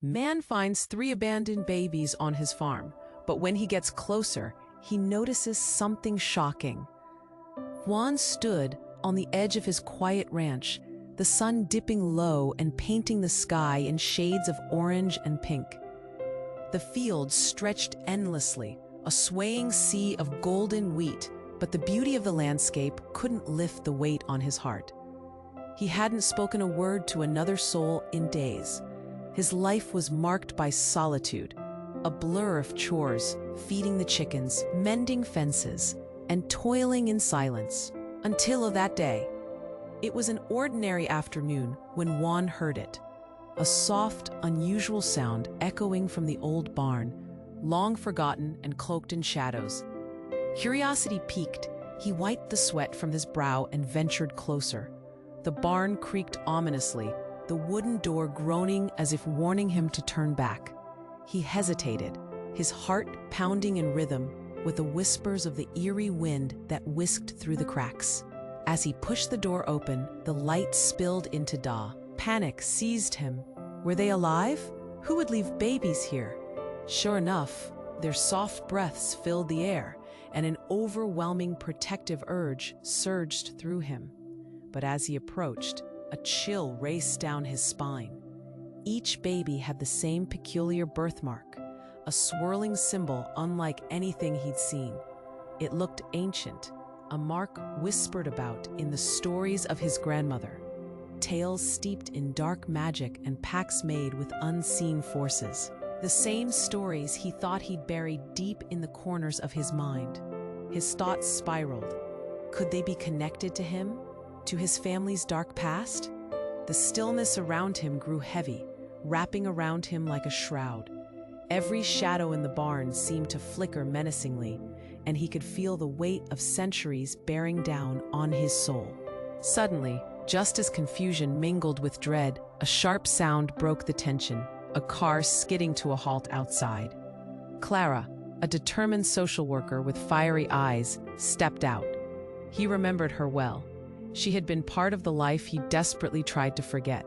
Man finds 3 abandoned babies on his farm, but when he gets closer, he notices something shocking. Juan stood on the edge of his quiet ranch, the sun dipping low and painting the sky in shades of orange and pink. The fields stretched endlessly, a swaying sea of golden wheat, but the beauty of the landscape couldn't lift the weight on his heart. He hadn't spoken a word to another soul in days. His life was marked by solitude, a blur of chores, feeding the chickens, mending fences, and toiling in silence, until that day. It was an ordinary afternoon when Juan heard it, a soft, unusual sound echoing from the old barn, long forgotten and cloaked in shadows. Curiosity piqued, he wiped the sweat from his brow and ventured closer. The barn creaked ominously, the wooden door groaning as if warning him to turn back. He hesitated, his heart pounding in rhythm with the whispers of the eerie wind that whisked through the cracks. As he pushed the door open, the light spilled into daw. Panic seized him. Were they alive? Who would leave babies here? Sure enough, their soft breaths filled the air, and an overwhelming protective urge surged through him. But as he approached, a chill raced down his spine. Each baby had the same peculiar birthmark, a swirling symbol unlike anything he'd seen. It looked ancient, a mark whispered about in the stories of his grandmother, tales steeped in dark magic and pacts made with unseen forces. The same stories he thought he'd buried deep in the corners of his mind. His thoughts spiraled. Could they be connected to him? To his family's dark past? The stillness around him grew heavy, wrapping around him like a shroud. Every shadow in the barn seemed to flicker menacingly, and he could feel the weight of centuries bearing down on his soul. Suddenly, just as confusion mingled with dread, a sharp sound broke the tension, a car skidding to a halt outside. Clara, a determined social worker with fiery eyes, stepped out. He remembered her well. She had been part of the life he desperately tried to forget.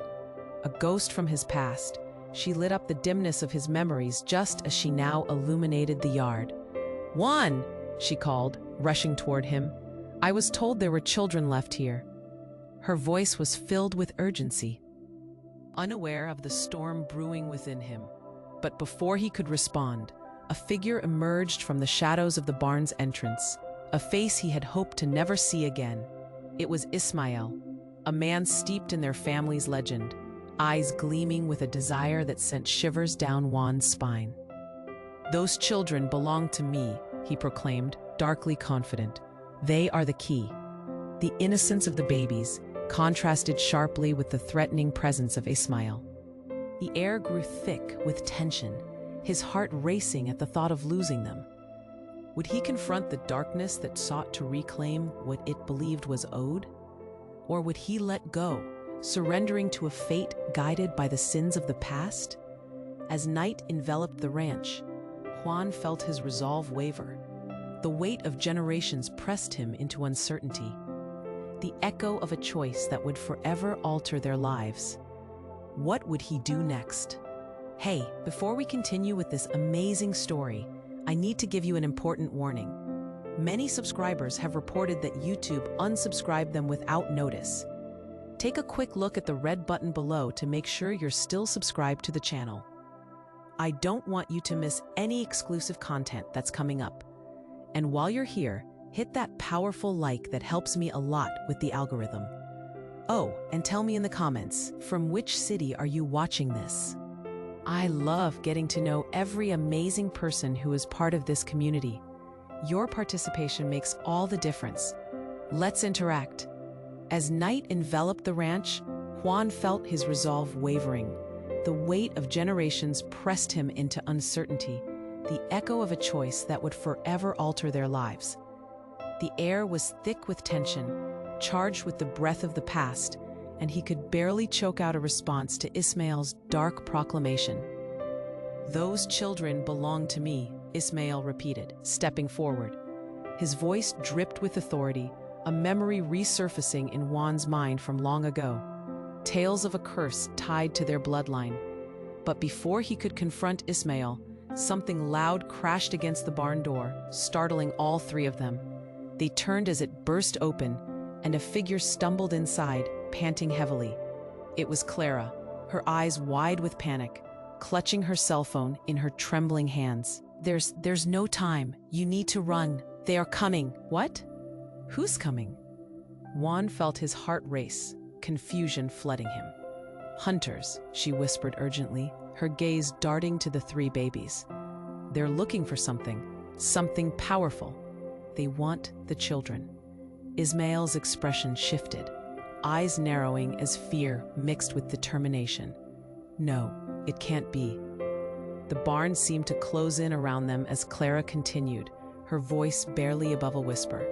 A ghost from his past, she lit up the dimness of his memories just as she now illuminated the yard. "Juan!" she called, rushing toward him. "I was told there were children left here." Her voice was filled with urgency, unaware of the storm brewing within him. But before he could respond, a figure emerged from the shadows of the barn's entrance, a face he had hoped to never see again. It was Ismael, a man steeped in their family's legend, eyes gleaming with a desire that sent shivers down Juan's spine. "Those children belong to me," he proclaimed, darkly confident. "They are the key." The innocence of the babies contrasted sharply with the threatening presence of Ismael. The air grew thick with tension, his heart racing at the thought of losing them. Would he confront the darkness that sought to reclaim what it believed was owed? Or would he let go, surrendering to a fate guided by the sins of the past? As night enveloped the ranch, Juan felt his resolve waver. The weight of generations pressed him into uncertainty, the echo of a choice that would forever alter their lives. What would he do next? Hey, before we continue with this amazing story, I need to give you an important warning. Many subscribers have reported that YouTube unsubscribed them without notice. Take a quick look at the red button below to make sure you're still subscribed to the channel. I don't want you to miss any exclusive content that's coming up. And while you're here, hit that powerful like that helps me a lot with the algorithm. Oh, and tell me in the comments, from which city are you watching this? I love getting to know every amazing person who is part of this community. Your participation makes all the difference. Let's interact. As night enveloped the ranch, Juan felt his resolve wavering. The weight of generations pressed him into uncertainty, the echo of a choice that would forever alter their lives. The air was thick with tension, charged with the breath of the past, and he could barely choke out a response to Ismael's dark proclamation. "Those children belong to me," Ismael repeated, stepping forward. His voice dripped with authority, a memory resurfacing in Juan's mind from long ago. Tales of a curse tied to their bloodline. But before he could confront Ismail, something loud crashed against the barn door, startling all three of them. They turned as it burst open, and a figure stumbled inside, panting heavily. It was Clara, her eyes wide with panic, clutching her cell phone in her trembling hands. There's no time. You need to run. They are coming. What? Who's coming? Juan felt his heart race, confusion flooding him. Hunters, she whispered urgently, her gaze darting to the three babies. They're looking for something powerful. They want the children. Ismail's expression shifted, eyes narrowing as fear mixed with determination. No, it can't be. The barn seemed to close in around them as Clara continued, her voice barely above a whisper.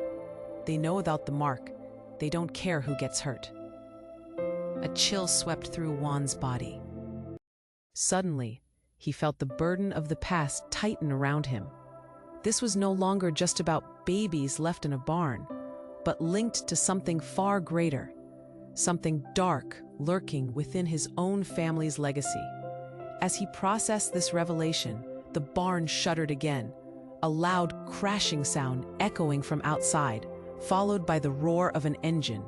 They know about the mark. They don't care who gets hurt. A chill swept through Juan's body. Suddenly, he felt the burden of the past tighten around him. This was no longer just about babies left in a barn, but linked to something far greater, something dark lurking within his own family's legacy. As he processed this revelation, the barn shuddered again, a loud crashing sound echoing from outside, followed by the roar of an engine.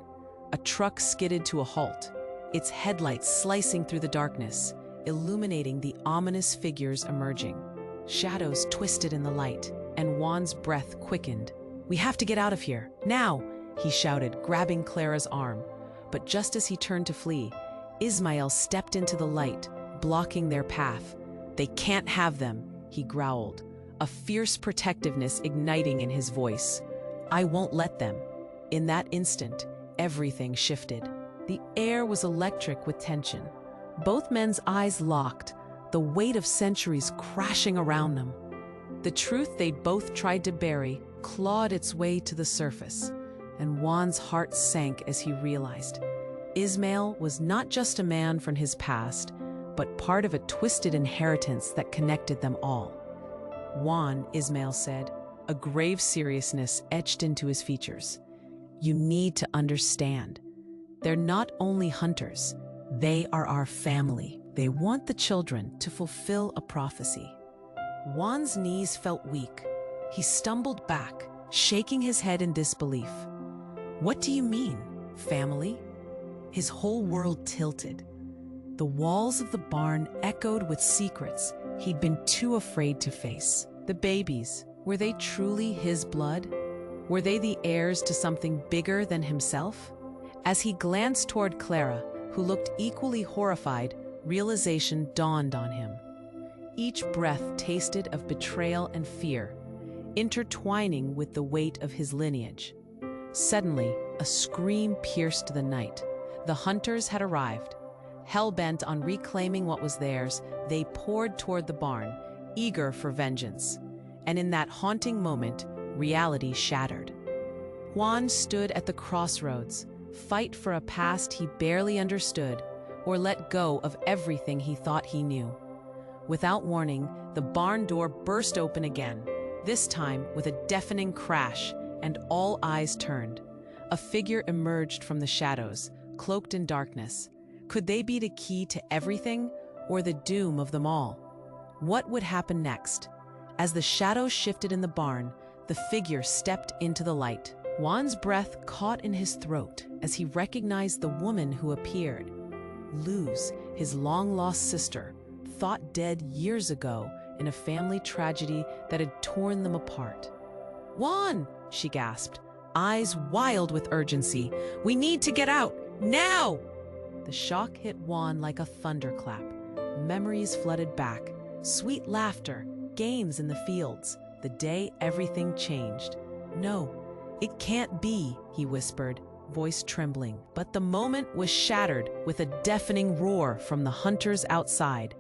A truck skidded to a halt, its headlights slicing through the darkness, illuminating the ominous figures emerging. Shadows twisted in the light, and Juan's breath quickened. "We have to get out of here, now!" he shouted, grabbing Clara's arm. But just as he turned to flee, Ismail stepped into the light, blocking their path. "They can't have them," he growled, a fierce protectiveness igniting in his voice. "I won't let them." In that instant, everything shifted. The air was electric with tension. Both men's eyes locked, the weight of centuries crashing around them. The truth they'd both tried to bury clawed its way to the surface, and Juan's heart sank as he realized Ismail was not just a man from his past, but part of a twisted inheritance that connected them all. "Juan," Ismail said, a grave seriousness etched into his features, "you need to understand. They're not only hunters, they are our family. They want the children to fulfill a prophecy." Juan's knees felt weak. He stumbled back, shaking his head in disbelief. "What do you mean, family?" His whole world tilted. The walls of the barn echoed with secrets he'd been too afraid to face. The babies, were they truly his blood? Were they the heirs to something bigger than himself? As he glanced toward Clara, who looked equally horrified, realization dawned on him. Each breath tasted of betrayal and fear, intertwining with the weight of his lineage. Suddenly, a scream pierced the night. The hunters had arrived. Hell-bent on reclaiming what was theirs, they poured toward the barn, eager for vengeance. And in that haunting moment, reality shattered. Juan stood at the crossroads, fight for a past he barely understood, or let go of everything he thought he knew. Without warning, the barn door burst open again, this time with a deafening crash, and all eyes turned. A figure emerged from the shadows, cloaked in darkness. Could they be the key to everything, or the doom of them all? What would happen next? As the shadows shifted in the barn, the figure stepped into the light. Juan's breath caught in his throat as he recognized the woman who appeared. Luz, his long-lost sister, thought dead years ago in a family tragedy that had torn them apart. "Juan!" she gasped, eyes wild with urgency. "We need to get out, now!" The shock hit Juan like a thunderclap. Memories flooded back, sweet laughter, games in the fields, the day everything changed. "No, it can't be," he whispered, voice trembling. But the moment was shattered with a deafening roar from the hunters outside.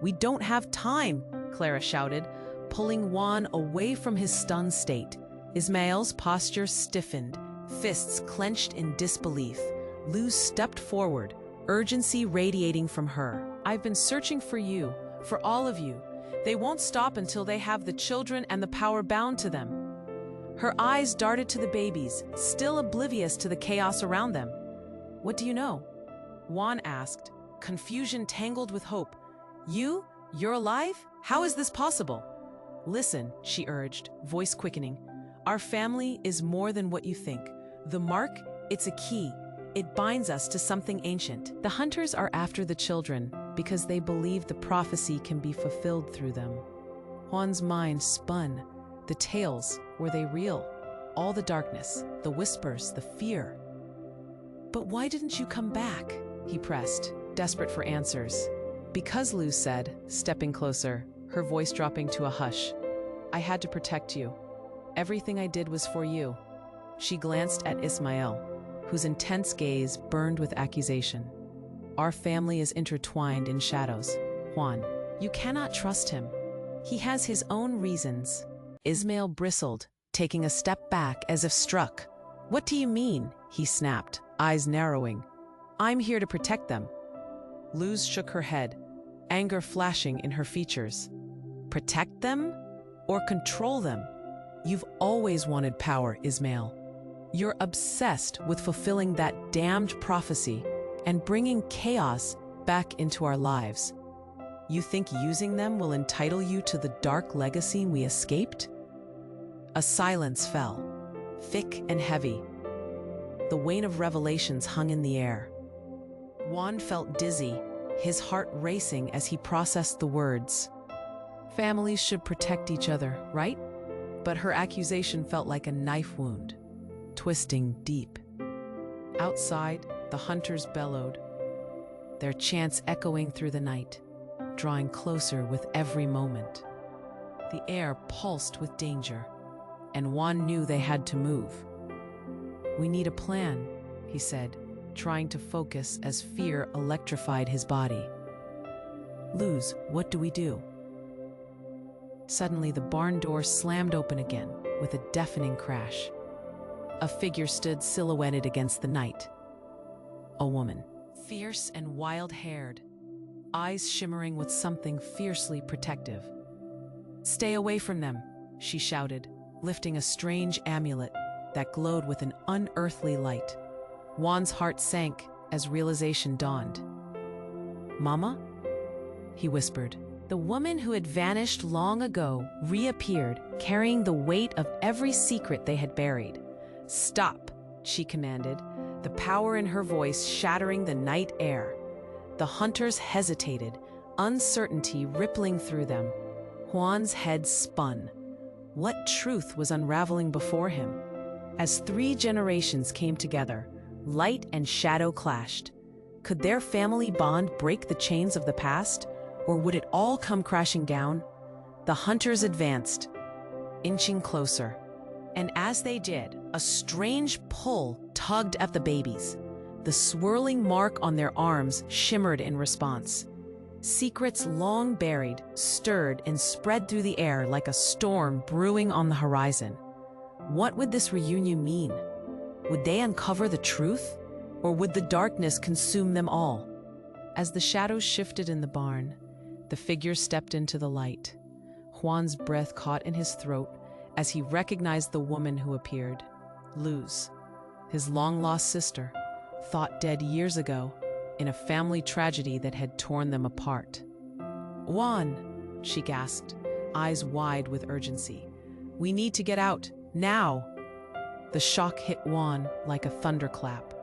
"We don't have time," Clara shouted, pulling Juan away from his stunned state. Ismail's posture stiffened, fists clenched in disbelief. Luz stepped forward, urgency radiating from her. "I've been searching for you, for all of you. They won't stop until they have the children and the power bound to them." Her eyes darted to the babies, still oblivious to the chaos around them. "What do you know?" Juan asked, confusion tangled with hope. You're alive? How is this possible? Listen, she urged, voice quickening. Our family is more than what you think. The mark, it's a key. It binds us to something ancient. The hunters are after the children because they believe the prophecy can be fulfilled through them. Juan's mind spun. The tales, were they real? All the darkness, the whispers, the fear. But why didn't you come back? He pressed, desperate for answers. Because, Luz said, stepping closer, her voice dropping to a hush. I had to protect you. Everything I did was for you. She glanced at Ismael, whose intense gaze burned with accusation. Our family is intertwined in shadows. Juan, you cannot trust him. He has his own reasons. Ismael bristled, taking a step back as if struck. What do you mean? He snapped, eyes narrowing. I'm here to protect them. Luz shook her head, anger flashing in her features. Protect them? Or control them? You've always wanted power, Ismael. You're obsessed with fulfilling that damned prophecy and bringing chaos back into our lives. You think using them will entitle you to the dark legacy we escaped? A silence fell, thick and heavy. The weight of revelations hung in the air. Juan felt dizzy, his heart racing as he processed the words. Families should protect each other, right? But her accusation felt like a knife wound, twisting deep. Outside, the hunters bellowed, their chants echoing through the night, drawing closer with every moment. The air pulsed with danger, and Juan knew they had to move. We need a plan, he said, trying to focus as fear electrified his body. Luz, what do we do? Suddenly, the barn door slammed open again with a deafening crash. A figure stood silhouetted against the night. A woman, fierce and wild-haired, eyes shimmering with something fiercely protective. Stay away from them, she shouted, lifting a strange amulet that glowed with an unearthly light. Juan's heart sank as realization dawned. Mama? He whispered. The woman who had vanished long ago reappeared, carrying the weight of every secret they had buried. Stop, she commanded, the power in her voice shattering the night air. The hunters hesitated, uncertainty rippling through them. Juan's head spun. What truth was unraveling before him? As 3 generations came together, light and shadow clashed. Could their family bond break the chains of the past? Or would it all come crashing down? The hunters advanced, inching closer. And as they did, a strange pull tugged at the babies. The swirling mark on their arms shimmered in response. Secrets long buried stirred and spread through the air like a storm brewing on the horizon. What would this reunion mean? Would they uncover the truth? Or would the darkness consume them all? As the shadows shifted in the barn, the figure stepped into the light. Juan's breath caught in his throat as he recognized the woman who appeared. Luz, his long-lost sister, thought dead years ago in a family tragedy that had torn them apart. Juan, she gasped, eyes wide with urgency. We need to get out, now! The shock hit Juan like a thunderclap.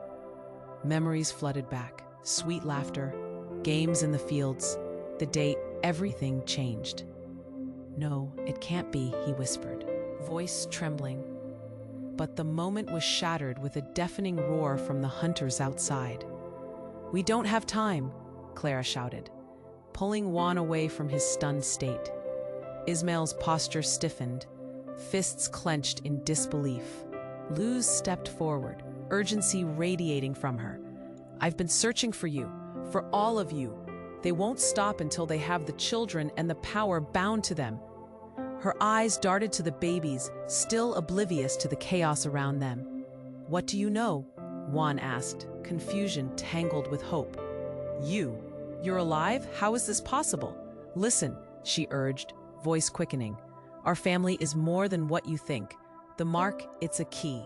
Memories flooded back, sweet laughter, games in the fields, the day everything changed. No, it can't be, he whispered, voice trembling. But the moment was shattered with a deafening roar from the hunters outside. We don't have time, Clara shouted, pulling Juan away from his stunned state. Ismael's posture stiffened, fists clenched in disbelief. Luz stepped forward, urgency radiating from her. I've been searching for you, for all of you. They won't stop until they have the children and the power bound to them. Her eyes darted to the babies, still oblivious to the chaos around them. What do you know? Juan asked, confusion tangled with hope. You're alive? How is this possible? Listen, she urged, voice quickening. Our family is more than what you think. The mark, it's a key.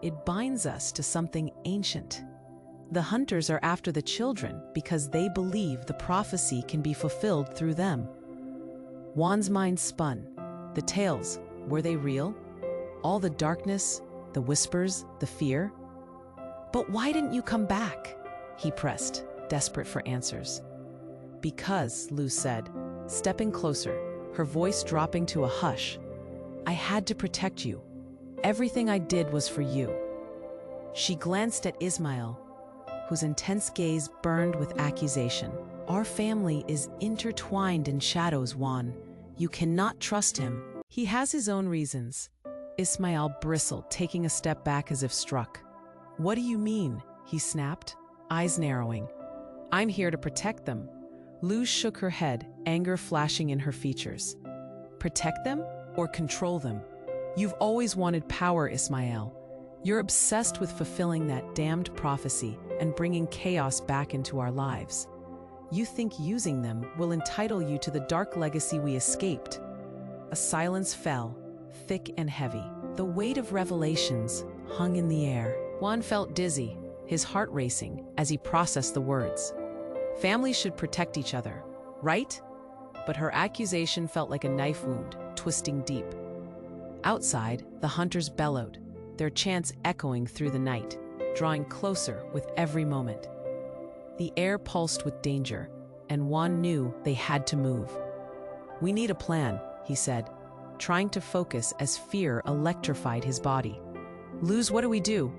It binds us to something ancient. The hunters are after the children because they believe the prophecy can be fulfilled through them. Juan's mind spun. The tales, were they real? All the darkness, the whispers, the fear? "But why didn't you come back?" he pressed, desperate for answers. "Because," Luz said, stepping closer, her voice dropping to a hush, "I had to protect you. Everything I did was for you." She glanced at Ismael, whose intense gaze burned with accusation. "Our family is intertwined in shadows, Juan. You cannot trust him. He has his own reasons." Ismael bristled, taking a step back as if struck. "What do you mean?" he snapped, eyes narrowing. "I'm here to protect them." Luz shook her head, anger flashing in her features. "Protect them or control them? You've always wanted power, Ismael. You're obsessed with fulfilling that damned prophecy and bringing chaos back into our lives. You think using them will entitle you to the dark legacy we escaped." A silence fell, thick and heavy. The weight of revelations hung in the air. Juan felt dizzy, his heart racing as he processed the words. Families should protect each other, right? But her accusation felt like a knife wound, twisting deep. Outside, the hunters bellowed, their chants echoing through the night, drawing closer with every moment. The air pulsed with danger, and Juan knew they had to move. "We need a plan," he said, trying to focus as fear electrified his body. "Luz, what do we do?"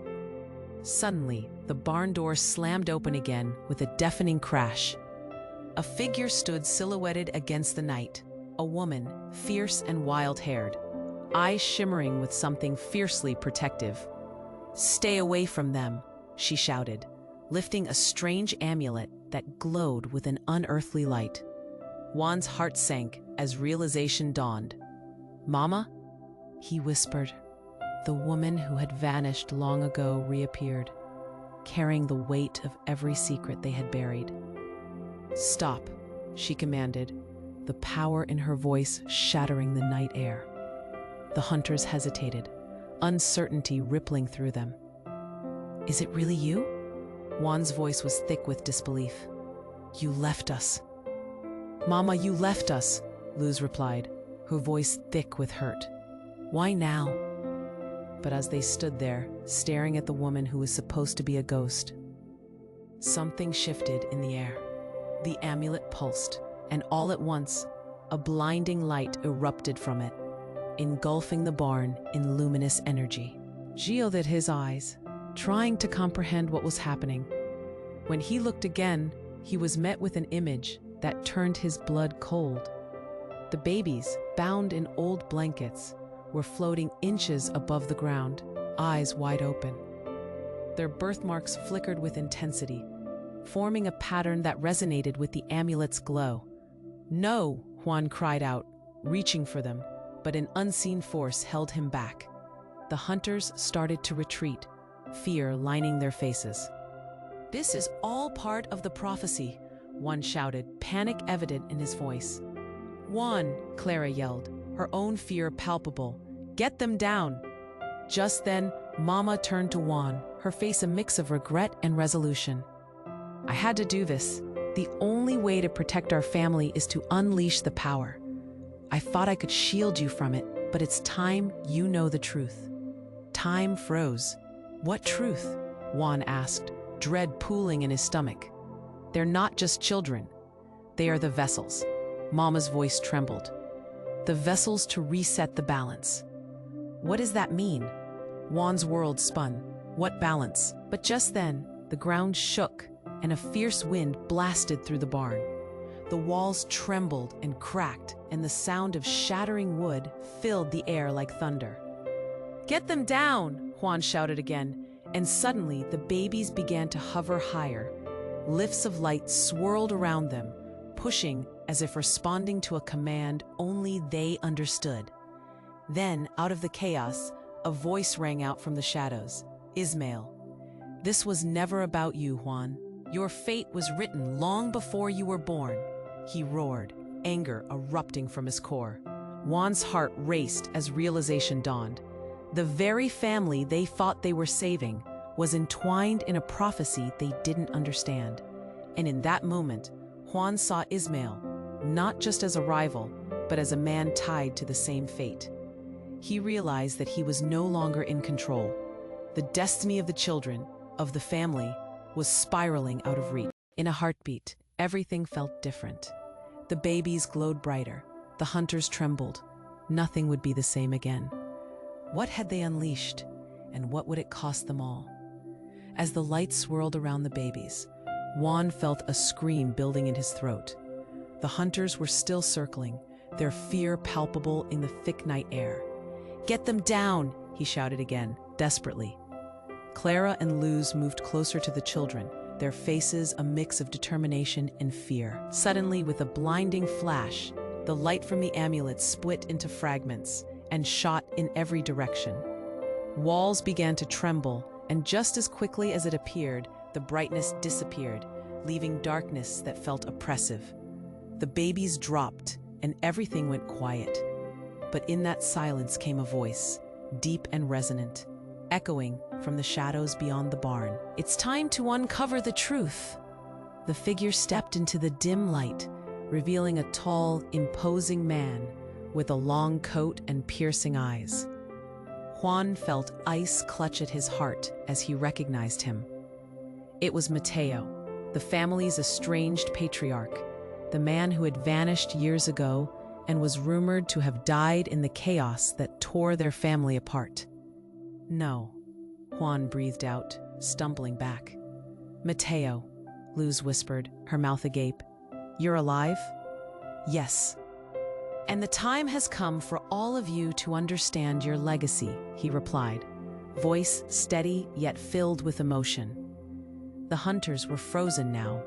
Suddenly, the barn door slammed open again with a deafening crash. A figure stood silhouetted against the night, a woman, fierce and wild-haired, eyes shimmering with something fiercely protective. "Stay away from them," she shouted, lifting a strange amulet that glowed with an unearthly light. Juan's heart sank as realization dawned. "Mama?" he whispered. The woman who had vanished long ago reappeared, carrying the weight of every secret they had buried. "Stop," she commanded, the power in her voice shattering the night air. The hunters hesitated, uncertainty rippling through them. "Is it really you?" Juan's voice was thick with disbelief. "You left us." "Mama, you left us," Luz replied, her voice thick with hurt. "Why now?" But as they stood there, staring at the woman who was supposed to be a ghost, something shifted in the air. The amulet pulsed, and all at once, a blinding light erupted from it, engulfing the barn in luminous energy. Gio lit his eyes, trying to comprehend what was happening. When he looked again, he was met with an image that turned his blood cold. The babies, bound in old blankets, were floating inches above the ground, eyes wide open. Their birthmarks flickered with intensity, forming a pattern that resonated with the amulet's glow. "No!" Juan cried out, reaching for them, but an unseen force held him back. The hunters started to retreat, fear lining their faces. "This is all part of the prophecy," Juan shouted, panic evident in his voice. "Juan," Clara yelled, her own fear palpable. "Get them down!" Just then, Mama turned to Juan, her face a mix of regret and resolution. "I had to do this. The only way to protect our family is to unleash the power. I thought I could shield you from it, but it's time you know the truth." Time froze. "What truth?" Juan asked, dread pooling in his stomach. "They're not just children. They are the vessels." Mama's voice trembled. "The vessels to reset the balance." "What does that mean?" Juan's world spun. What balance? But just then, the ground shook, and a fierce wind blasted through the barn. The walls trembled and cracked, and the sound of shattering wood filled the air like thunder. "Get them down!" Juan shouted again, and suddenly the babies began to hover higher. Lifts of light swirled around them, pushing as if responding to a command only they understood. Then, out of the chaos, a voice rang out from the shadows. "Ismael, this was never about you, Juan. Your fate was written long before you were born." He roared, anger erupting from his core. Juan's heart raced as realization dawned. The very family they thought they were saving was entwined in a prophecy they didn't understand. And in that moment, Juan saw Ismael, not just as a rival, but as a man tied to the same fate. He realized that he was no longer in control. The destiny of the children, of the family, was spiraling out of reach. In a heartbeat, everything felt different. The babies glowed brighter. The hunters trembled. Nothing would be the same again. What had they unleashed, and what would it cost them all? As the light swirled around the babies, Juan felt a scream building in his throat. The hunters were still circling, their fear palpable in the thick night air. "Get them down!" he shouted again, desperately. Clara and Luz moved closer to the children, their faces a mix of determination and fear. Suddenly, with a blinding flash, the light from the amulet split into fragments and shot in every direction. Walls began to tremble, and just as quickly as it appeared, the brightness disappeared, leaving darkness that felt oppressive. The babies dropped, and everything went quiet. But in that silence came a voice, deep and resonant, echoing from the shadows beyond the barn. "It's time to uncover the truth." The figure stepped into the dim light, revealing a tall, imposing man with a long coat and piercing eyes. Juan felt ice clutch at his heart as he recognized him. It was Mateo, the family's estranged patriarch, the man who had vanished years ago and was rumored to have died in the chaos that tore their family apart. "No," Juan breathed out, stumbling back. "Mateo," Luz whispered, her mouth agape. "You're alive?" "Yes." "And the time has come for all of you to understand your legacy," he replied, voice steady yet filled with emotion. The hunters were frozen now,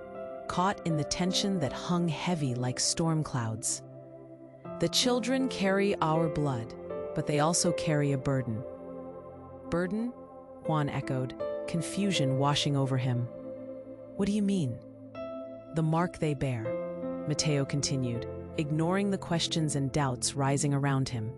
caught in the tension that hung heavy like storm clouds. "The children carry our blood, but they also carry a burden." "Burden?" Juan echoed, confusion washing over him. "What do you mean?" "The mark they bear," Mateo continued, ignoring the questions and doubts rising around him,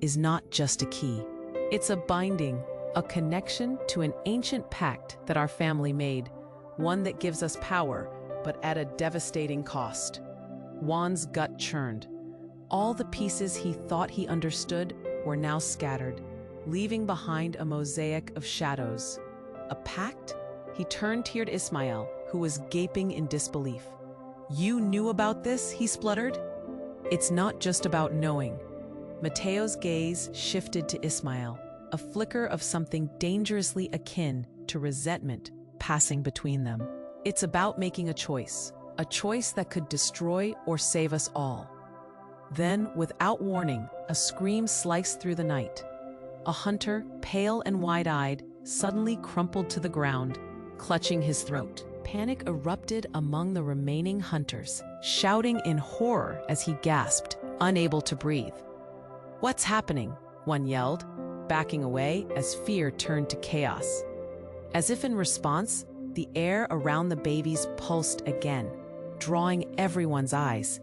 "is not just a key. It's a binding, a connection to an ancient pact that our family made, one that gives us power, but at a devastating cost." Juan's gut churned. All the pieces he thought he understood were now scattered, leaving behind a mosaic of shadows. A pact? He turned toward Ismael, who was gaping in disbelief. "You knew about this?" he spluttered. "It's not just about knowing." Mateo's gaze shifted to Ismael, a flicker of something dangerously akin to resentment passing between them. "It's about making a choice that could destroy or save us all." Then, without warning, a scream sliced through the night. A hunter, pale and wide-eyed, suddenly crumpled to the ground, clutching his throat. Panic erupted among the remaining hunters, shouting in horror as he gasped, unable to breathe. "What's happening?" one yelled, backing away as fear turned to chaos. As if in response, the air around the babies pulsed again, drawing everyone's eyes.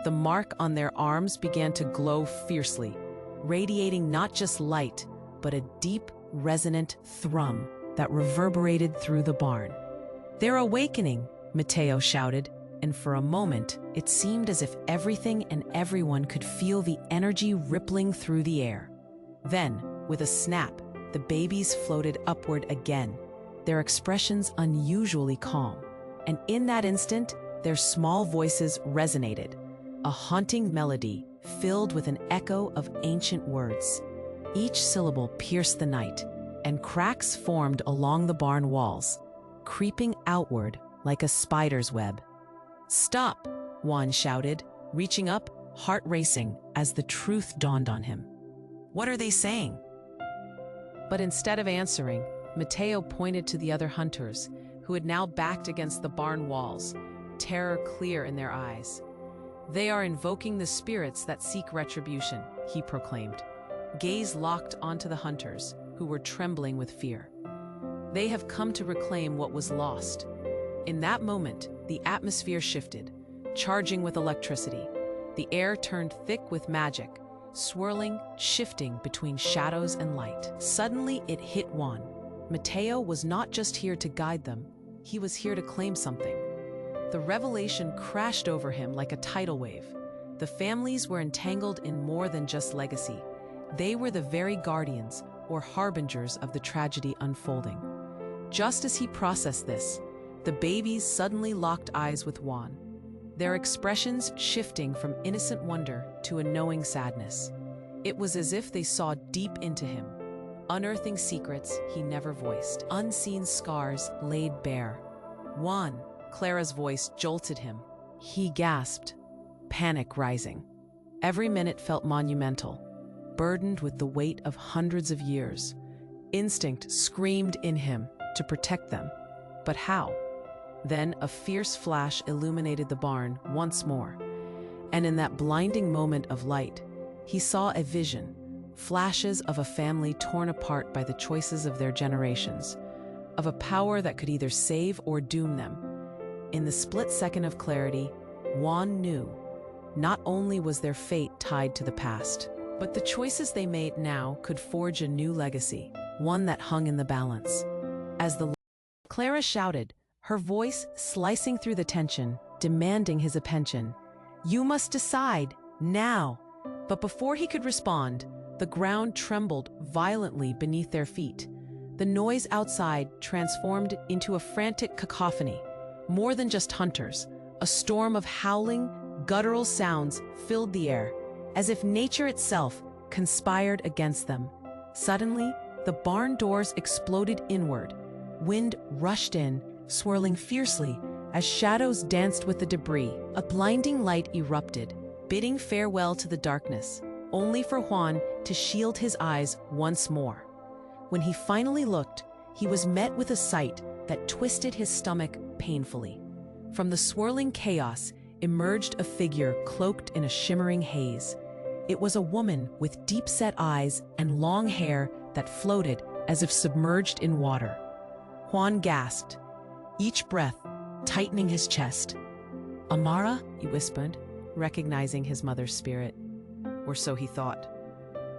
The mark on their arms began to glow fiercely, radiating not just light, but a deep, resonant thrum that reverberated through the barn. "They're awakening," Mateo shouted, and for a moment, it seemed as if everything and everyone could feel the energy rippling through the air. Then, with a snap, the babies floated upward again, their expressions unusually calm. And in that instant, their small voices resonated, a haunting melody filled with an echo of ancient words. Each syllable pierced the night, and cracks formed along the barn walls, creeping outward like a spider's web. "Stop!" Juan shouted, reaching up, heart racing, as the truth dawned on him. "What are they saying?" But instead of answering, Mateo pointed to the other hunters, who had now backed against the barn walls, terror clear in their eyes. "They are invoking the spirits that seek retribution," he proclaimed, gaze locked onto the hunters, who were trembling with fear. "They have come to reclaim what was lost." In that moment, the atmosphere shifted, charging with electricity. The air turned thick with magic, swirling, shifting between shadows and light. Suddenly, it hit Juan. Mateo was not just here to guide them, he was here to claim something. The revelation crashed over him like a tidal wave. The families were entangled in more than just legacy. They were the very guardians or harbingers of the tragedy unfolding. Just as he processed this, the babies suddenly locked eyes with Juan, their expressions shifting from innocent wonder to a knowing sadness. It was as if they saw deep into him, unearthing secrets he never voiced, unseen scars laid bare. Juan, Clara's voice jolted him. He gasped, panic rising. Every minute felt monumental, burdened with the weight of hundreds of years. Instinct screamed in him to protect them. But how? Then a fierce flash illuminated the barn once more, and in that blinding moment of light, he saw a vision, flashes of a family torn apart by the choices of their generations, of a power that could either save or doom them. In the split second of clarity, Juan knew not only was their fate tied to the past, but the choices they made now could forge a new legacy, one that hung in the balance. As Clara shouted, her voice slicing through the tension, demanding his attention. "You must decide, now!" But before he could respond, the ground trembled violently beneath their feet. The noise outside transformed into a frantic cacophony. More than just hunters, a storm of howling, guttural sounds filled the air, as if nature itself conspired against them. Suddenly, the barn doors exploded inward. Wind rushed in, swirling fiercely as shadows danced with the debris. A blinding light erupted, bidding farewell to the darkness, only for Juan to shield his eyes once more. When he finally looked, he was met with a sight that twisted his stomach painfully. From the swirling chaos emerged a figure cloaked in a shimmering haze. It was a woman with deep-set eyes and long hair that floated as if submerged in water. Juan gasped, each breath tightening his chest. "Amara?" he whispered, recognizing his mother's spirit. Or so he thought.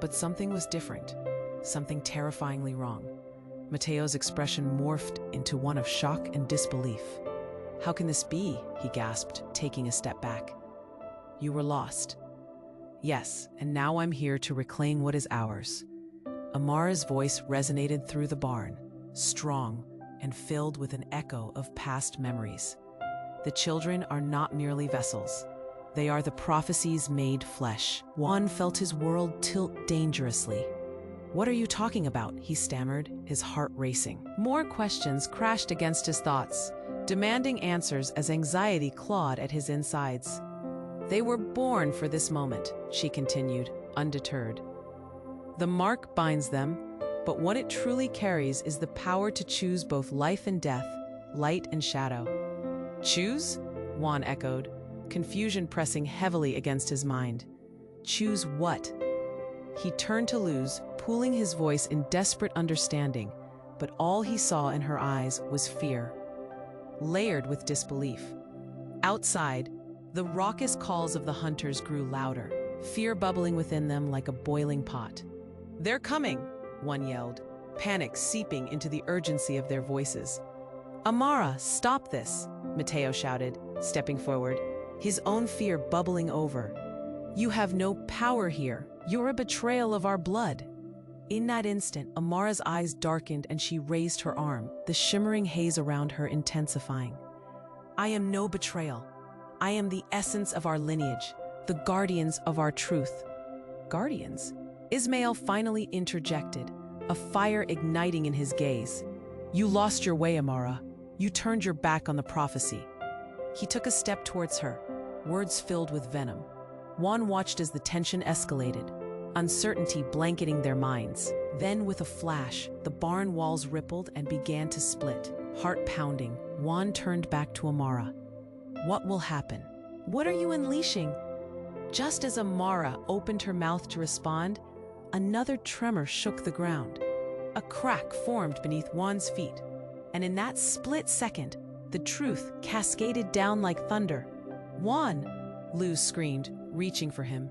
But something was different, something terrifyingly wrong. Mateo's expression morphed into one of shock and disbelief. "How can this be?" he gasped, taking a step back. "You were lost." "Yes, and now I'm here to reclaim what is ours." Amara's voice resonated through the barn, strong and filled with an echo of past memories. "The children are not merely vessels. They are the prophecies made flesh." Juan felt his world tilt dangerously. "What are you talking about?" he stammered, his heart racing. More questions crashed against his thoughts, demanding answers as anxiety clawed at his insides. "They were born for this moment," she continued, undeterred. "The mark binds them, but what it truly carries is the power to choose both life and death, light and shadow." "Choose?" Juan echoed, confusion pressing heavily against his mind. "Choose what?" He turned to Luz, pooling his voice in desperate understanding, but all he saw in her eyes was fear, layered with disbelief. Outside, the raucous calls of the hunters grew louder, fear bubbling within them like a boiling pot. "They're coming!" one yelled, panic seeping into the urgency of their voices. "Amara, stop this!" Mateo shouted, stepping forward, his own fear bubbling over. "You have no power here. You're a betrayal of our blood." In that instant, Amara's eyes darkened and she raised her arm, the shimmering haze around her intensifying. "I am no betrayal. I am the essence of our lineage, the guardians of our truth." "Guardians?" Ismael finally interjected, a fire igniting in his gaze. "You lost your way, Amara. You turned your back on the prophecy." He took a step towards her, words filled with venom. Juan watched as the tension escalated, uncertainty blanketing their minds. Then, with a flash, the barn walls rippled and began to split. Heart pounding, Juan turned back to Amara. "What will happen? What are you unleashing?" Just as Amara opened her mouth to respond, another tremor shook the ground. A crack formed beneath Juan's feet, and in that split second, the truth cascaded down like thunder. "Juan!" Luz screamed, reaching for him.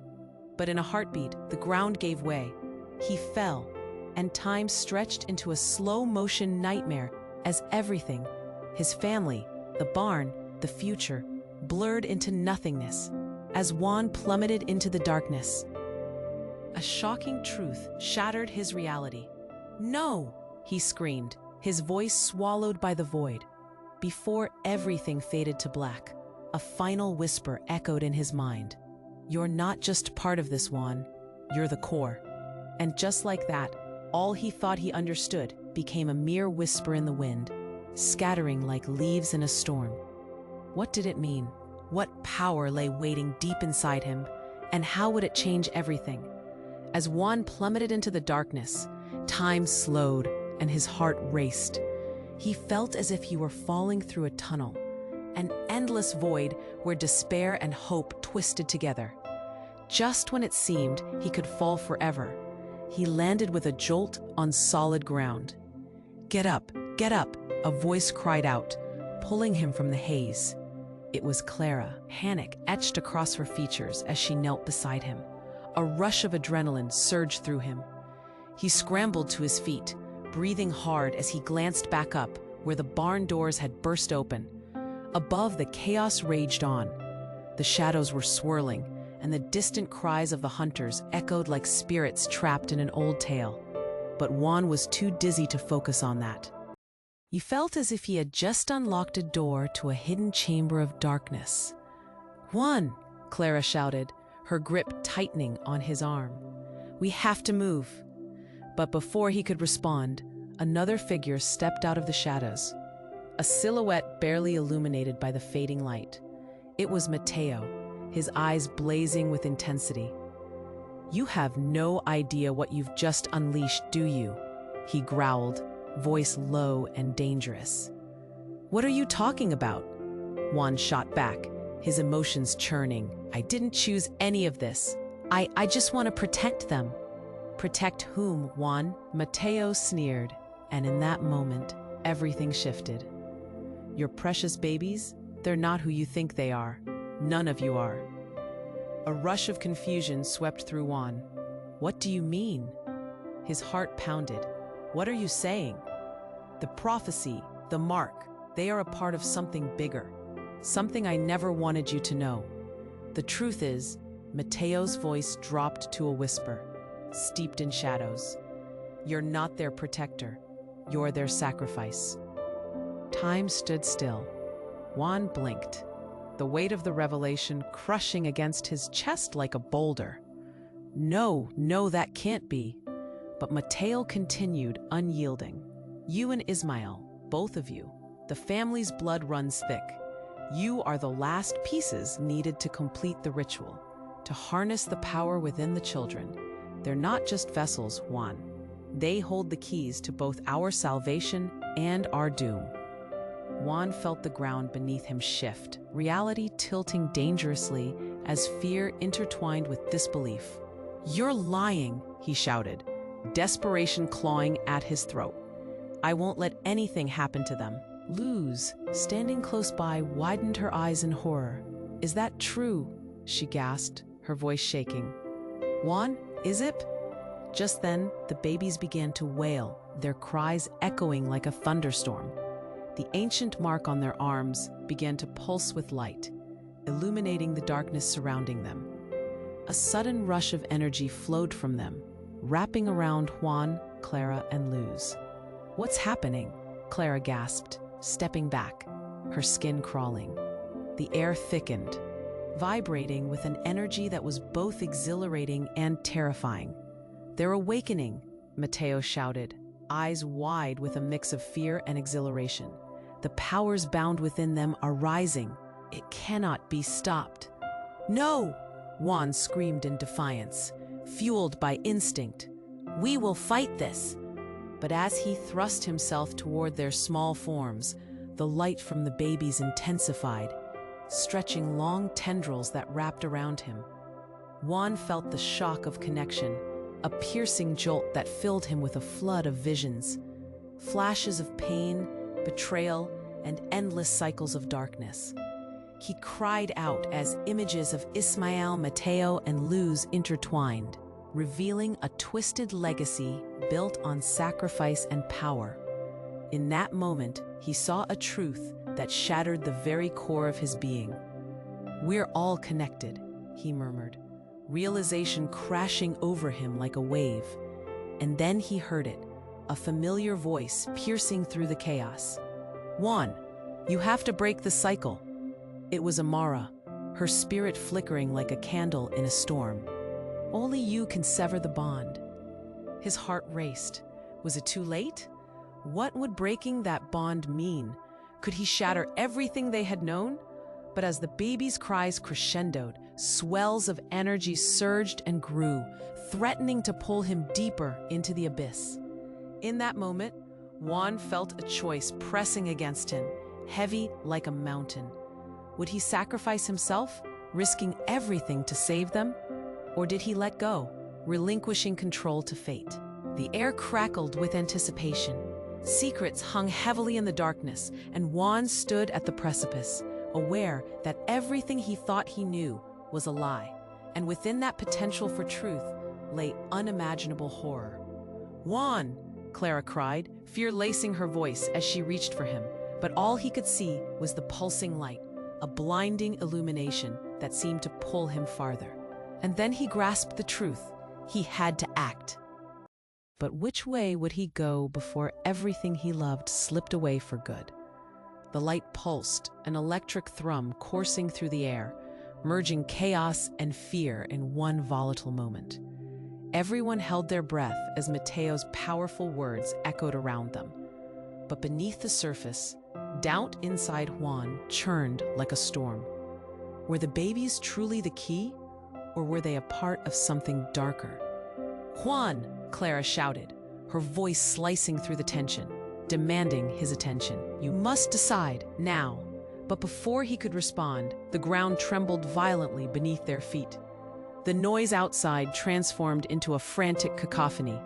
But in a heartbeat, the ground gave way. He fell, and time stretched into a slow-motion nightmare as everything, his family, the barn, the future, blurred into nothingness as Juan plummeted into the darkness. A shocking truth shattered his reality. "No!" he screamed, his voice swallowed by the void. Before everything faded to black, a final whisper echoed in his mind. "You're not just part of this, Juan. You're the core." And just like that, all he thought he understood became a mere whisper in the wind, scattering like leaves in a storm. What did it mean? What power lay waiting deep inside him? And how would it change everything? As Juan plummeted into the darkness, time slowed and his heart raced. He felt as if he were falling through a tunnel, an endless void where despair and hope twisted together. Just when it seemed he could fall forever, he landed with a jolt on solid ground. Get up, a voice cried out, pulling him from the haze. It was Clara, panic etched across her features as she knelt beside him. A rush of adrenaline surged through him. He scrambled to his feet, breathing hard as he glanced back up where the barn doors had burst open. Above, the chaos raged on. The shadows were swirling, and the distant cries of the hunters echoed like spirits trapped in an old tale. But Juan was too dizzy to focus on that. He felt as if he had just unlocked a door to a hidden chamber of darkness. "Juan!" Clara shouted, her grip tightening on his arm. "We have to move." But before he could respond, another figure stepped out of the shadows, a silhouette barely illuminated by the fading light. It was Mateo, his eyes blazing with intensity. "You have no idea what you've just unleashed, do you?" he growled, voice low and dangerous. "What are you talking about?" Juan shot back, his emotions churning. "I didn't choose any of this. I just want to protect them." "Protect whom, Juan?" Mateo sneered, and in that moment, everything shifted. "Your precious babies? They're not who you think they are. None of you are." A rush of confusion swept through Juan. "What do you mean?" His heart pounded. "What are you saying?" "The prophecy, the mark, they are a part of something bigger. Something I never wanted you to know. The truth is," Mateo's voice dropped to a whisper, steeped in shadows, "you're not their protector. You're their sacrifice." Time stood still. Juan blinked, the weight of the revelation crushing against his chest like a boulder. No, that can't be." But Mateo continued, unyielding. "You and Ismael, both of you, the family's blood runs thick. You are the last pieces needed to complete the ritual, to harness the power within the children. They're not just vessels, Juan. They hold the keys to both our salvation and our doom." Juan felt the ground beneath him shift, reality tilting dangerously as fear intertwined with disbelief. "You're lying," he shouted, desperation clawing at his throat. "I won't let anything happen to them." Luz, standing close by, widened her eyes in horror. "Is that true?" she gasped, her voice shaking. "Juan, is it?" Just then, the babies began to wail, their cries echoing like a thunderstorm. The ancient mark on their arms began to pulse with light, illuminating the darkness surrounding them. A sudden rush of energy flowed from them, wrapping around Juan, Clara, and Luz. "What's happening?" Clara gasped, stepping back, her skin crawling. The air thickened, vibrating with an energy that was both exhilarating and terrifying. "They're awakening," Mateo shouted, eyes wide with a mix of fear and exhilaration. "The powers bound within them are rising. It cannot be stopped." "No!" Juan screamed in defiance, fueled by instinct. "We will fight this." But as he thrust himself toward their small forms, the light from the babies intensified, stretching long tendrils that wrapped around him. Juan felt the shock of connection, a piercing jolt that filled him with a flood of visions, flashes of pain, betrayal, and endless cycles of darkness. He cried out as images of Ismael, Mateo, and Luz intertwined. revealing a twisted legacy built on sacrifice and power. In that moment, he saw a truth that shattered the very core of his being. "We're all connected," he murmured, realization crashing over him like a wave. And then he heard it, a familiar voice piercing through the chaos. "Juan, you have to break the cycle." It was Amara, her spirit flickering like a candle in a storm. "Only you can sever the bond." His heart raced. Was it too late? What would breaking that bond mean? Could he shatter everything they had known? But as the baby's cries crescendoed, swells of energy surged and grew, threatening to pull him deeper into the abyss. In that moment, Juan felt a choice pressing against him, heavy like a mountain. Would he sacrifice himself, risking everything to save them? Or did he let go, relinquishing control to fate? The air crackled with anticipation. Secrets hung heavily in the darkness, and Juan stood at the precipice, aware that everything he thought he knew was a lie, and within that potential for truth lay unimaginable horror. "Juan!" Clara cried, fear lacing her voice as she reached for him, but all he could see was the pulsing light, a blinding illumination that seemed to pull him farther. And then he grasped the truth. He had to act. But which way would he go before everything he loved slipped away for good? The light pulsed, an electric thrum coursing through the air, merging chaos and fear in one volatile moment. Everyone held their breath as Mateo's powerful words echoed around them. But beneath the surface, doubt inside Juan churned like a storm. Were the babies truly the key, or were they a part of something darker? "Juan!" Clara shouted, her voice slicing through the tension, demanding his attention. "You must decide, now." But before he could respond, the ground trembled violently beneath their feet. The noise outside transformed into a frantic cacophony,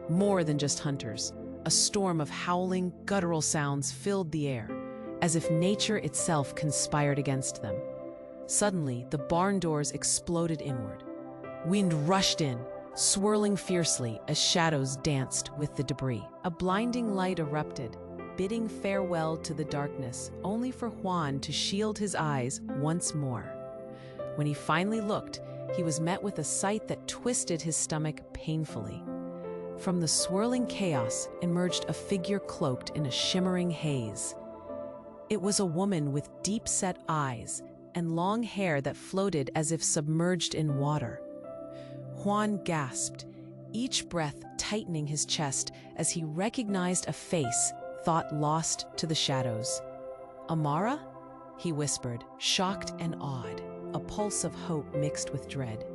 more than just hunters. A storm of howling, guttural sounds filled the air, as if nature itself conspired against them. Suddenly, the barn doors exploded inward. Wind rushed in, swirling fiercely as shadows danced with the debris. A blinding light erupted, bidding farewell to the darkness, only for Juan to shield his eyes once more. When he finally looked, he was met with a sight that twisted his stomach painfully. From the swirling chaos emerged a figure cloaked in a shimmering haze. It was a woman with deep-set eyes and long hair that floated as if submerged in water. Juan gasped, each breath tightening his chest as he recognized a face thought lost to the shadows. "Amara?" he whispered, shocked and awed, a pulse of hope mixed with dread.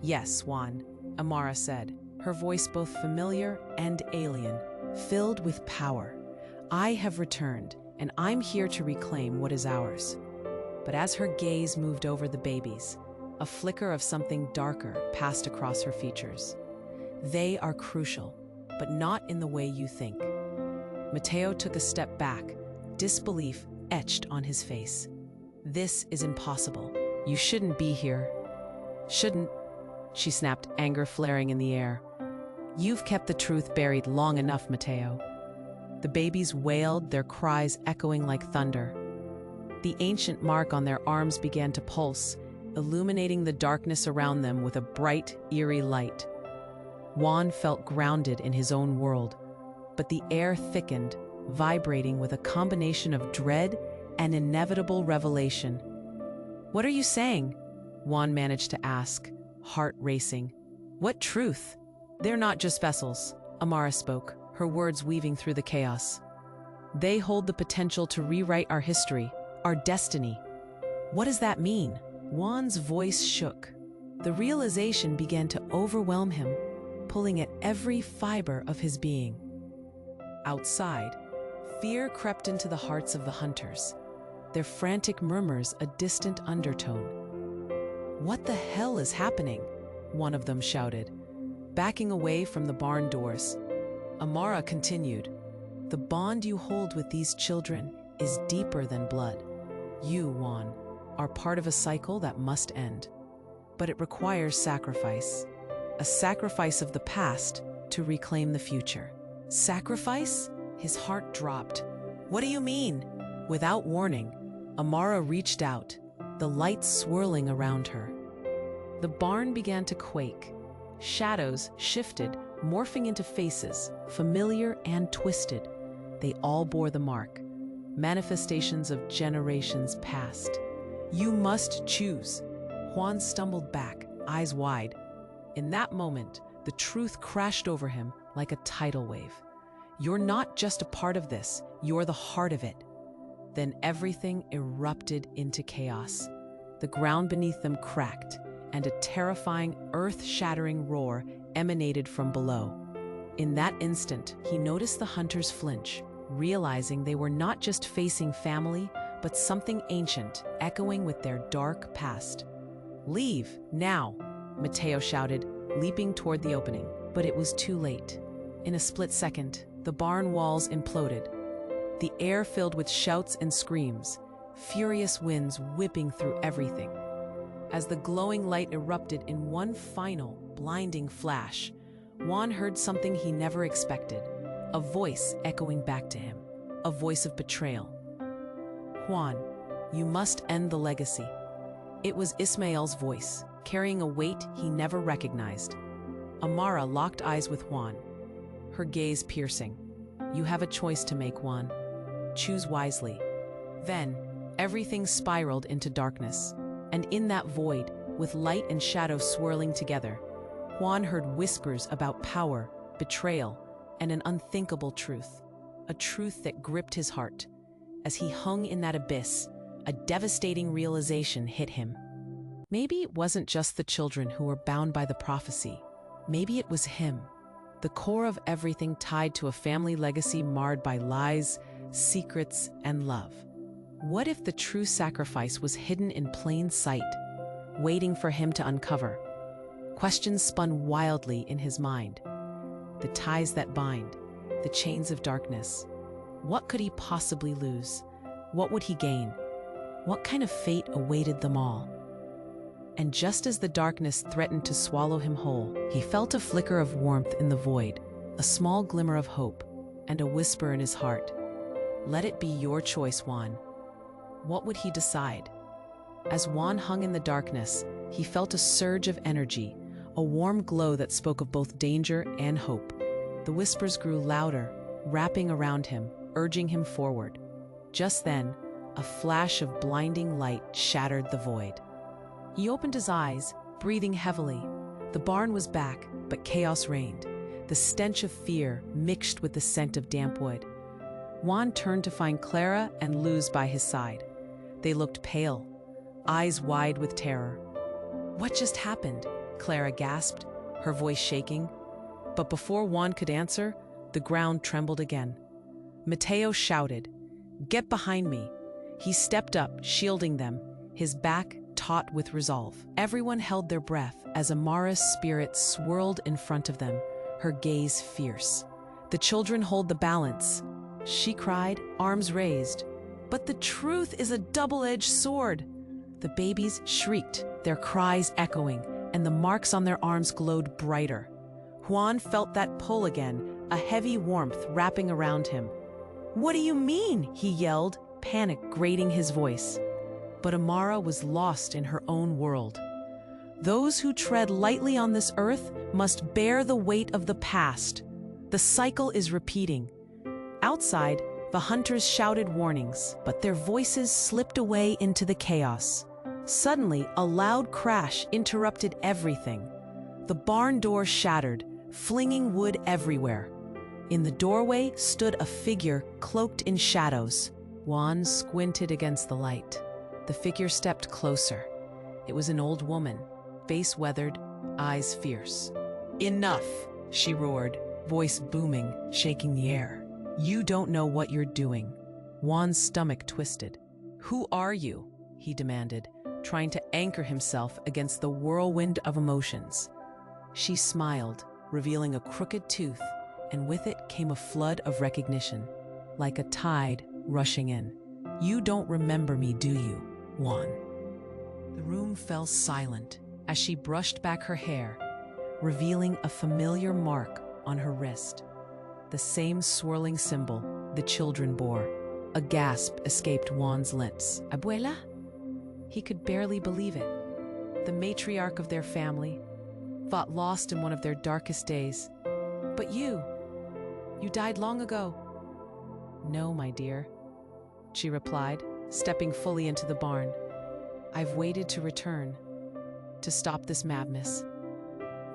"Yes, Juan," Amara said, her voice both familiar and alien, filled with power. "I have returned, and I'm here to reclaim what is ours." But as her gaze moved over the babies, a flicker of something darker passed across her features. "They are crucial, but not in the way you think." Mateo took a step back, disbelief etched on his face. "This is impossible. You shouldn't be here." "Shouldn't?" she snapped, anger flaring in the air. "You've kept the truth buried long enough, Mateo." The babies wailed, their cries echoing like thunder. The ancient mark on their arms began to pulse, illuminating the darkness around them with a bright, eerie light. Juan felt grounded in his own world, but the air thickened, vibrating with a combination of dread and inevitable revelation. "What are you saying?" Juan managed to ask, heart racing. "What truth?" "They're not just vessels," Amara spoke, her words weaving through the chaos. "They hold the potential to rewrite our history, our destiny." "What does that mean?" Juan's voice shook. The realization began to overwhelm him, pulling at every fiber of his being. Outside, fear crept into the hearts of the hunters, their frantic murmurs a distant undertone. "What the hell is happening?" one of them shouted, backing away from the barn doors. Amara continued, "The bond you hold with these children is deeper than blood. You, Juan, are part of a cycle that must end. But it requires sacrifice. a sacrifice of the past to reclaim the future. Sacrifice? His heart dropped. What do you mean? Without warning, Amara reached out, the light swirling around her. The barn began to quake. Shadows shifted, morphing into faces, familiar and twisted. They all bore the mark, manifestations of generations past. You must choose. Juan stumbled back, eyes wide. In that moment, the truth crashed over him like a tidal wave. You're not just a part of this, you're the heart of it. Then everything erupted into chaos. The ground beneath them cracked, and a terrifying, earth-shattering roar emanated from below. In that instant, he noticed the hunters flinch, realizing they were not just facing family, but something ancient, echoing with their dark past. "Leave, now!" Mateo shouted, leaping toward the opening. But it was too late. In a split second, the barn walls imploded. The air filled with shouts and screams, furious winds whipping through everything. As the glowing light erupted in one final, blinding flash, Juan heard something he never expected, a voice echoing back to him, a voice of betrayal. "Juan, you must end the legacy." It was Ismael's voice, carrying a weight he never recognized. Amara locked eyes with Juan, her gaze piercing. "You have a choice to make, Juan. Choose wisely." Then, everything spiraled into darkness, and in that void, with light and shadow swirling together, Juan heard whispers about power, betrayal, and an unthinkable truth, a truth that gripped his heart. As he hung in that abyss, a devastating realization hit him. Maybe it wasn't just the children who were bound by the prophecy. Maybe it was him, the core of everything tied to a family legacy marred by lies, secrets, and love. What if the true sacrifice was hidden in plain sight, waiting for him to uncover? Questions spun wildly in his mind. The ties that bind, the chains of darkness. What could he possibly lose? What would he gain? What kind of fate awaited them all? And just as the darkness threatened to swallow him whole, he felt a flicker of warmth in the void, a small glimmer of hope, and a whisper in his heart. Let it be your choice, Juan. What would he decide? As Juan hung in the darkness, he felt a surge of energy, a warm glow that spoke of both danger and hope. The whispers grew louder, wrapping around him, urging him forward. Just then, a flash of blinding light shattered the void. He opened his eyes, breathing heavily. The barn was back, but chaos reigned. The stench of fear mixed with the scent of damp wood. Juan turned to find Clara and Luz by his side. They looked pale, eyes wide with terror. "What just happened?" Clara gasped, her voice shaking. But before Juan could answer, the ground trembled again. Mateo shouted, "Get behind me!" He stepped up, shielding them, his back taut with resolve. Everyone held their breath as Amara's spirit swirled in front of them, her gaze fierce. "The children hold the balance," she cried, arms raised. "But the truth is a double-edged sword." The babies shrieked, their cries echoing, and the marks on their arms glowed brighter. Juan felt that pull again, a heavy warmth wrapping around him. "What do you mean?" he yelled, panic grating his voice. But Amara was lost in her own world. "Those who tread lightly on this earth must bear the weight of the past. The cycle is repeating." Outside, the hunters shouted warnings, but their voices slipped away into the chaos. Suddenly, a loud crash interrupted everything. The barn door shattered, flinging wood everywhere. In the doorway stood a figure cloaked in shadows. Juan squinted against the light. The figure stepped closer. It was an old woman, face weathered, eyes fierce. "Enough!" she roared, voice booming, shaking the air. "You don't know what you're doing." Juan's stomach twisted. "Who are you?" he demanded, trying to anchor himself against the whirlwind of emotions. She smiled, revealing a crooked tooth, and with it came a flood of recognition, like a tide rushing in. "You don't remember me, do you, Juan?" The room fell silent as she brushed back her hair, revealing a familiar mark on her wrist. The same swirling symbol the children bore. A gasp escaped Juan's lips. Abuela? He could barely believe it. The matriarch of their family, thought lost in one of their darkest days. But you died long ago. No, my dear, she replied, stepping fully into the barn. I've waited to return, to stop this madness.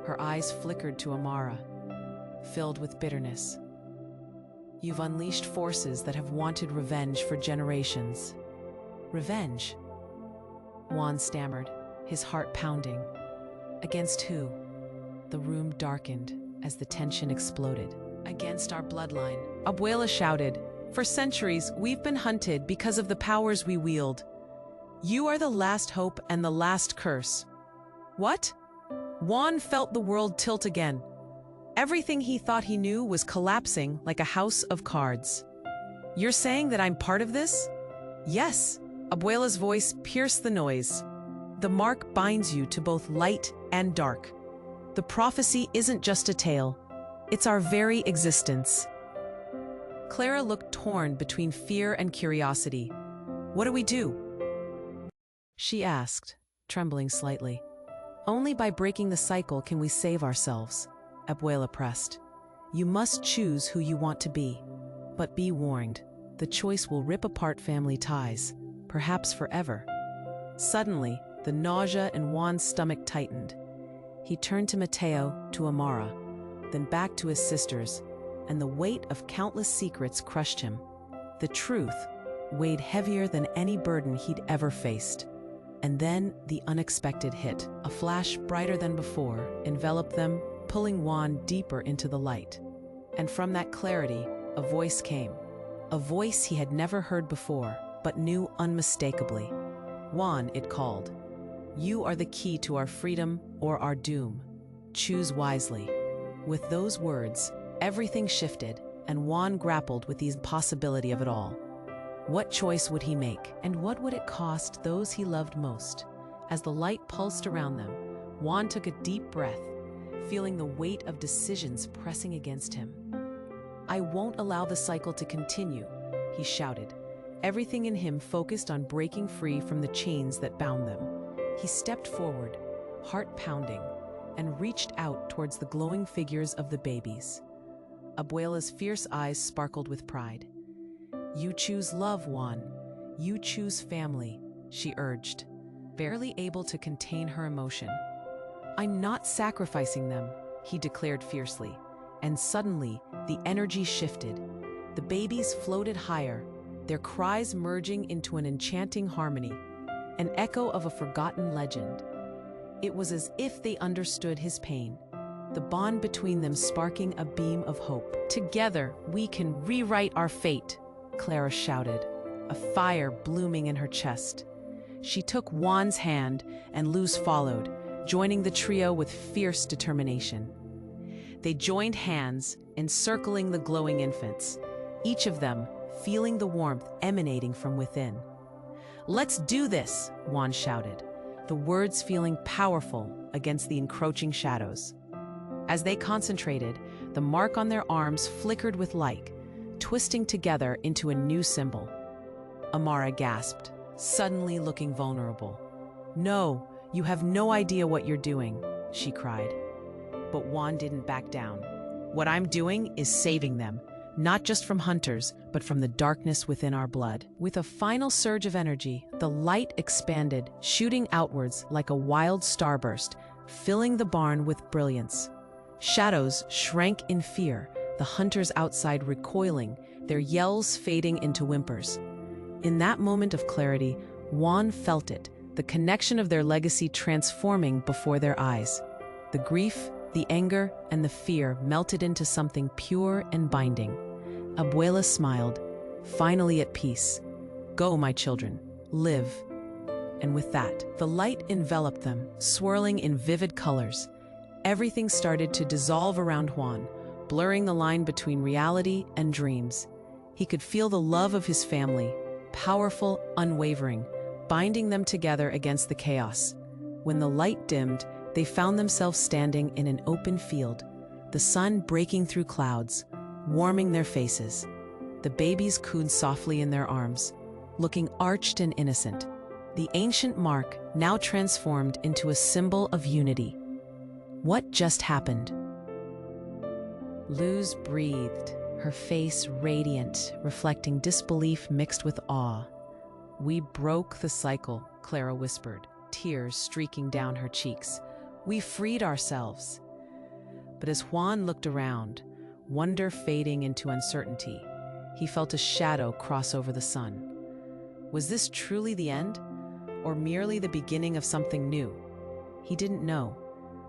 Her eyes flickered to Amara, filled with bitterness. You've unleashed forces that have wanted revenge for generations. Revenge? Juan stammered, his heart pounding. Against who? The room darkened as the tension exploded. Against our bloodline. Abuela shouted, for centuries, we've been hunted because of the powers we wield. You are the last hope and the last curse. What? Juan felt the world tilt again. Everything he thought he knew was collapsing like a house of cards. You're saying that I'm part of this? Yes. Abuela's voice pierced the noise. The mark binds you to both light and dark. The prophecy isn't just a tale. It's our very existence. Clara looked torn between fear and curiosity. What do we do? She asked, trembling slightly. Only by breaking the cycle can we save ourselves, Abuela pressed. You must choose who you want to be. But be warned, the choice will rip apart family ties, perhaps forever. Suddenly, the nausea in Juan's stomach tightened. He turned to Mateo, to Amara, then back to his sisters, and the weight of countless secrets crushed him. The truth weighed heavier than any burden he'd ever faced. And then the unexpected hit. A flash brighter than before enveloped them, pulling Juan deeper into the light. And from that clarity, a voice came. A voice he had never heard before, but knew unmistakably. Juan, it called. You are the key to our freedom or our doom. Choose wisely. With those words, everything shifted, and Juan grappled with the impossibility of it all. What choice would he make, and what would it cost those he loved most? As the light pulsed around them, Juan took a deep breath, feeling the weight of decisions pressing against him. I won't allow the cycle to continue, he shouted, everything in him focused on breaking free from the chains that bound them. He stepped forward, heart pounding, and reached out towards the glowing figures of the babies. Abuela's fierce eyes sparkled with pride. You choose love, Juan. You choose family, she urged, barely able to contain her emotion. I'm not sacrificing them, he declared fiercely, and suddenly the energy shifted. The babies floated higher, their cries merging into an enchanting harmony, an echo of a forgotten legend. It was as if they understood his pain, the bond between them sparking a beam of hope. Together, we can rewrite our fate, Clara shouted, a fire blooming in her chest. She took Juan's hand, and Luz followed, joining the trio with fierce determination. They joined hands, encircling the glowing infants, each of them feeling the warmth emanating from within. Let's do this, Juan shouted, the words feeling powerful against the encroaching shadows. As they concentrated, the mark on their arms flickered with light, twisting together into a new symbol. Amara gasped, suddenly looking vulnerable. No, you have no idea what you're doing, she cried. But Juan didn't back down. What I'm doing is saving them, not just from hunters, but from the darkness within our blood. With a final surge of energy, the light expanded, shooting outwards like a wild starburst, filling the barn with brilliance. Shadows shrank in fear, the hunters outside recoiling, their yells fading into whimpers. In that moment of clarity, Juan felt it, the connection of their legacy transforming before their eyes. The grief, the anger, and the fear melted into something pure and binding. Abuela smiled, finally at peace. Go, my children, live. And with that, the light enveloped them, swirling in vivid colors. Everything started to dissolve around Juan, blurring the line between reality and dreams. He could feel the love of his family, powerful, unwavering, binding them together against the chaos. When the light dimmed, They found themselves standing in an open field, the sun breaking through clouds, warming their faces. The babies cooed softly in their arms, looking arched and innocent. The ancient mark now transformed into a symbol of unity. What just happened? Luz breathed, her face radiant, reflecting disbelief mixed with awe. "We broke the cycle," Clara whispered, tears streaking down her cheeks. "We freed ourselves." But as Juan looked around, wonder fading into uncertainty, he felt a shadow cross over the sun. Was this truly the end, or merely the beginning of something new? He didn't know.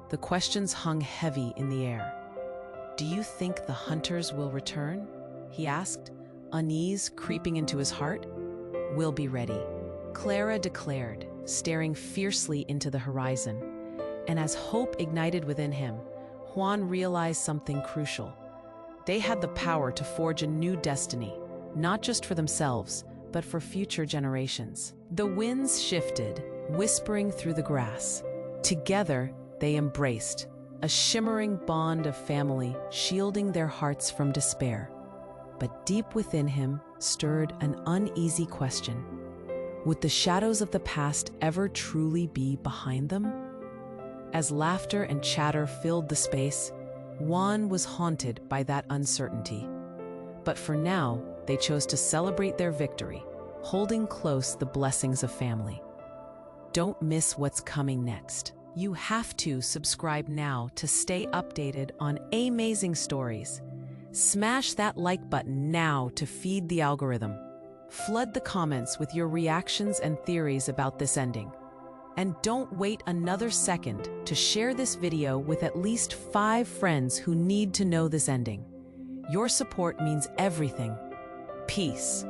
The questions hung heavy in the air. "Do you think the hunters will return?" he asked, unease creeping into his heart. "We'll be ready," Clara declared, staring fiercely into the horizon. And as hope ignited within him, Juan realized something crucial. They had the power to forge a new destiny, not just for themselves, but for future generations. The winds shifted, whispering through the grass. Together, they embraced, a shimmering bond of family shielding their hearts from despair. But deep within him stirred an uneasy question. Would the shadows of the past ever truly be behind them? As laughter and chatter filled the space, Juan was haunted by that uncertainty. But for now, they chose to celebrate their victory, holding close the blessings of family. Don't miss what's coming next. You have to subscribe now to stay updated on amazing stories. Smash that like button now to feed the algorithm. Flood the comments with your reactions and theories about this ending. And don't wait another second to share this video with at least 5 friends who need to know this ending. Your support means everything. Peace.